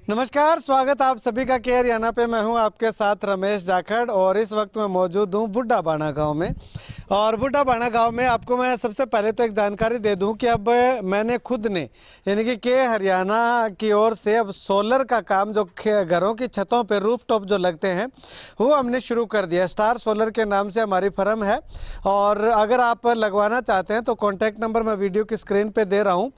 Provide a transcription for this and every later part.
नमस्कार, स्वागत आप सभी का के हरियाणा पे। मैं हूं आपके साथ रमेश जाखड़ और इस वक्त मैं मौजूद हूं बुड्ढा बाना गांव में। और बुड्ढा बाना गांव में आपको मैं सबसे पहले तो एक जानकारी दे दूं कि अब मैंने खुद ने यानी कि के हरियाणा की ओर से अब सोलर का काम जो घरों की छतों पे रूफटॉप जो लगते हैं वो हमने शुरू कर दिया। स्टार सोलर के नाम से हमारी फर्म है और अगर आप लगवाना चाहते हैं तो कॉन्टैक्ट नंबर मैं वीडियो की स्क्रीन पर दे रहा हूँ,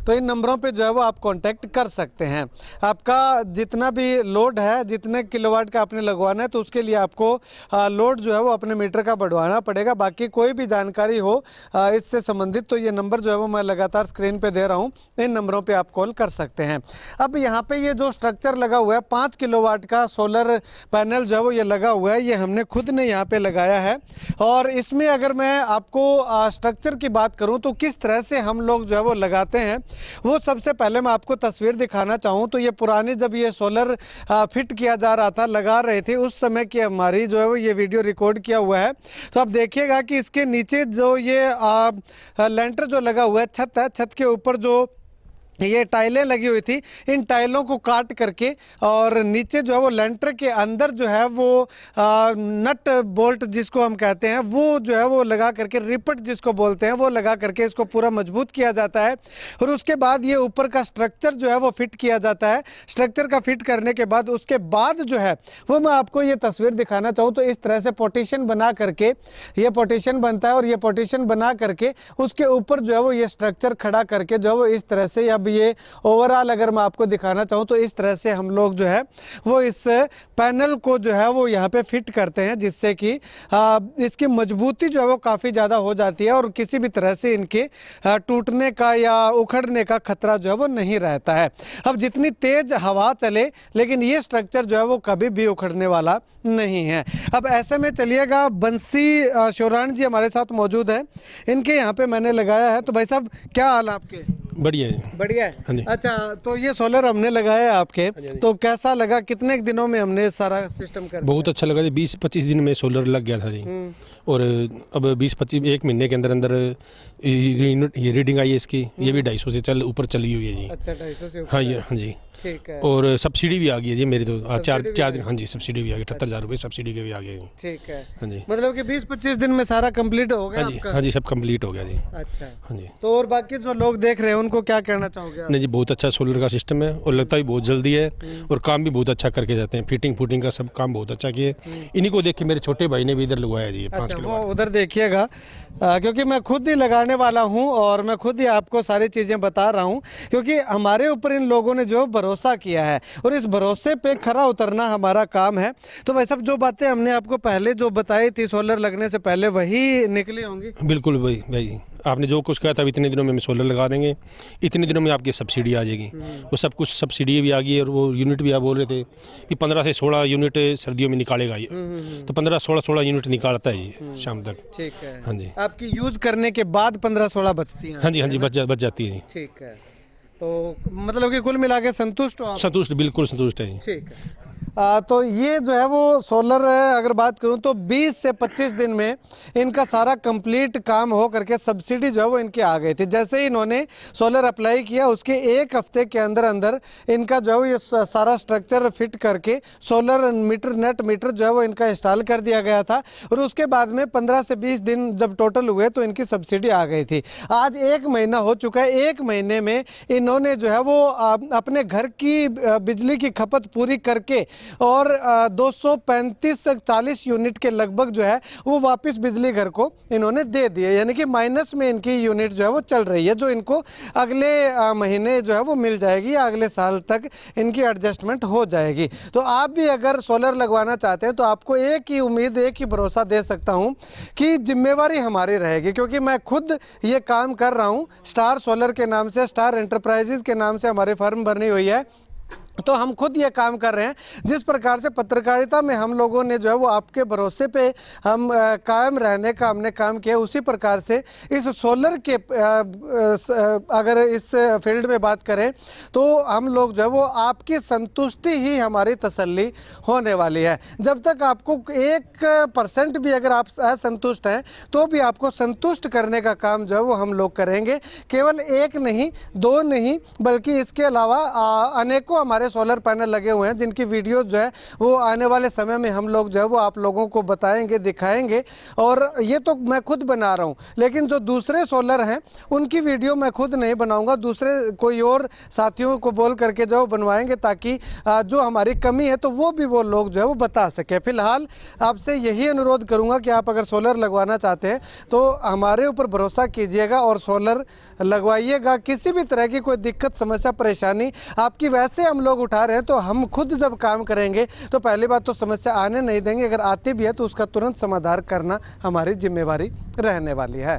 तो इन नंबरों पे जो है वो आप कांटेक्ट कर सकते हैं। आपका जितना भी लोड है, जितने किलोवाट का आपने लगवाना है, तो उसके लिए आपको लोड जो है वो अपने मीटर का बढ़वाना पड़ेगा। बाकी कोई भी जानकारी हो इससे संबंधित तो ये नंबर जो है वो मैं लगातार स्क्रीन पे दे रहा हूँ, इन नंबरों पे आप कॉल कर सकते हैं। अब यहाँ पे ये जो स्ट्रक्चर लगा हुआ है 5 किलोवाट का सोलर पैनल जो है वो ये लगा हुआ है, ये हमने खुद ने यहाँ पे लगाया है। और इसमें अगर मैं आपको स्ट्रक्चर की बात करूँ तो किस तरह से हम लोग जो है वो लगाते हैं, वो सबसे पहले मैं आपको तस्वीर दिखाना चाहूँ तो ये पुरानी जब ये सोलर फिट किया जा रहा था, लगा रहे थे, उस समय की हमारी जो है वो ये वीडियो रिकॉर्ड किया हुआ है। तो आप देखिएगा कि इसके नीचे जो ये लेंटर जो लगा हुआ है, छत है, छत के ऊपर जो ये टाइलें लगी हुई थी, इन टाइलों को काट करके और नीचे जो है वो लेंटर के अंदर जो है वो नट बोल्ट जिसको हम कहते हैं वो जो है वो लगा करके, रिपट जिसको बोलते हैं, वो लगा करके इसको पूरा मजबूत किया जाता है। और उसके बाद ये ऊपर का स्ट्रक्चर जो है वो फिट किया जाता है। स्ट्रक्चर का फिट करने के बाद उसके बाद जो है वो मैं आपको ये तस्वीर दिखाना चाहूँ तो इस तरह से पोर्टिशन बना करके ये पोर्टिशन बनता है और ये पोर्टिशन बना करके उसके ऊपर जो है वो ये स्ट्रक्चर खड़ा करके जो है वो इस तरह से, अब ये ओवरऑल अगर मैं आपको दिखाना चाहूँ तो इस तरह से हम लोग जो है वो इस पैनल को जो है वो यहाँ पे फिट करते हैं, जिससे कि इसकी मजबूती जो है वो काफ़ी ज़्यादा हो जाती है और किसी भी तरह से इनके टूटने का या उखड़ने का खतरा जो है वो नहीं रहता है। अब जितनी तेज़ हवा चले लेकिन ये स्ट्रक्चर जो है वो कभी भी उखड़ने वाला नहीं है। अब ऐसे में चलिएगा, बंसी शोरान जी हमारे साथ मौजूद है, इनके यहाँ पे मैंने लगाया है। तो भाई साहब क्या हाल आपके? बढ़िया है। बढ़िया है। हाँ जी। अच्छा, तो ये सोलर हमने लगाया है आपके, तो कैसा लगा? कितने दिनों में हमने सारा सिस्टम कर बहुत अच्छा लगा जी। 20-25 दिन में सोलर लग गया था जी। और अब 20-25 एक महीने के अंदर अंदर ये रीडिंग आई है इसकी, ये भी 250 से ऊपर चली हुई है जी। अच्छा, 250 से हाँ जी। ठीक है। और सब्सिडी भी आ गई है जी मेरी, तो 4 दिन। हाँ जी, सब्सिडी भी आ गई, 78,000 रुपये सब्सिडी के भी आ गए। ठीक है। हाँ जी, मतलब कि 20-25 दिन में सारा कंप्लीट हो गया आपका? हाँ जी, सब कंप्लीट हो गया जी। अच्छा, हाँ जी। तो और बाकी जो लोग देख रहे हैं उनको क्या कहना चाहोगे आप? नहीं जी, बहुत अच्छा सोलर का सिस्टम है और लगता भी बहुत जल्दी है और काम भी बहुत अच्छा करके जाते हैं। फिटिंग का सब काम बहुत अच्छा किए। इन्हीं को देख के मेरे छोटे भाई ने भी इधर लगवाया जी 5 किलो। वो उधर देखिएगा, क्योंकि मैं खुद ही लगाने वाला हूं और मैं खुद ही आपको सारी चीज़ें बता रहा हूं, क्योंकि हमारे ऊपर इन लोगों ने जो भरोसा किया है और इस भरोसे पे खरा उतरना हमारा काम है। तो वैसे जो बातें हमने आपको पहले जो बताई थी सोलर लगने से पहले, वही निकली होंगी? बिल्कुल भाई, आपने जो कुछ कहा था इतने दिनों में सोलर लगा देंगे, इतने दिनों में आपकी सब्सिडी आ जाएगी। वो सब कुछ सब्सिडी भी आ गई है और वो यूनिट भी आप बोल रहे थे कि 15 से 16 यूनिट सर्दियों में निकालेगा ये। तो 15-16 यूनिट निकालता है ये शाम तक। ठीक है। हाँ जी। आपकी यूज करने के बाद 15-16 बचती हैं? हाँ जी, बच जाती है। ठीक है। तो मतलब कि कुल मिला के संतुष्ट हो आप? संतुष्ट, बिल्कुल संतुष्ट है। ठीक है। तो ये जो है वो सोलर अगर बात करूं तो 20 से 25 दिन में इनका सारा कंप्लीट काम हो करके सब्सिडी जो है वो इनकी आ गई थी। जैसे ही इन्होंने सोलर अप्लाई किया उसके 1 हफ्ते के अंदर अंदर इनका जो है ये सारा स्ट्रक्चर फिट करके सोलर नेट मीटर जो है वो इनका इंस्टॉल कर दिया गया था। और उसके बाद में 15 से 20 दिन जब टोटल हुए तो इनकी सब्सिडी आ गई थी। आज 1 महीना हो चुका है। 1 महीने में इन्होंने जो है वो अपने घर की बिजली की खपत पूरी करके और 235 से 40 यूनिट के लगभग जो है वो वापस बिजली घर को इन्होंने दे दिए। यानी कि माइनस में इनकी यूनिट जो है वो चल रही है, जो इनको अगले महीने जो है वो मिल जाएगी या अगले साल तक इनकी एडजस्टमेंट हो जाएगी। तो आप भी अगर सोलर लगवाना चाहते हैं तो आपको एक ही उम्मीद, एक ही भरोसा दे सकता हूं कि जिम्मेवारी हमारी रहेगी, क्योंकि मैं खुद ये काम कर रहा हूं। स्टार सोलर के नाम से, स्टार एंटरप्राइजेज के नाम से हमारी फर्म बनी हुई है। तो हम खुद ये काम कर रहे हैं। जिस प्रकार से पत्रकारिता में हम लोगों ने जो है वो आपके भरोसे पे हम कायम रहने का हमने काम किया, उसी प्रकार से इस सोलर के अगर इस फील्ड में बात करें तो हम लोग जो है वो आपकी संतुष्टि ही हमारी तसल्ली होने वाली है। जब तक आपको 1% भी अगर आप असंतुष्ट हैं तो भी आपको संतुष्ट करने का काम जो है वो हम लोग करेंगे। केवल 1 नहीं, 2 नहीं, बल्कि इसके अलावा अनेकों हमारे सोलर पैनल लगे हुए हैं जिनकी वीडियो जो है वो आने वाले समय में हम लोग जो है वो आप लोगों को बताएंगे, दिखाएंगे। और ये तो मैं खुद बना रहा हूँ, लेकिन जो दूसरे सोलर हैं उनकी वीडियो मैं खुद नहीं बनाऊंगा, दूसरे कोई और साथियों को बोल करके जो बनवाएंगे, ताकि जो हमारी कमी है तो वो भी वो लोग जो है वो बता सके। फिलहाल आपसे यही अनुरोध करूंगा कि आप अगर सोलर लगवाना चाहते हैं तो हमारे ऊपर भरोसा कीजिएगा और सोलर लगवाइएगा। किसी भी तरह की कोई दिक्कत, समस्या, परेशानी आपकी वैसे हम लोग उठा रहे हैं तो हम खुद जब काम करेंगे तो पहली बात तो समस्या आने नहीं देंगे, अगर आती भी है तो उसका तुरंत समाधान करना हमारी जिम्मेवारी रहने वाली है।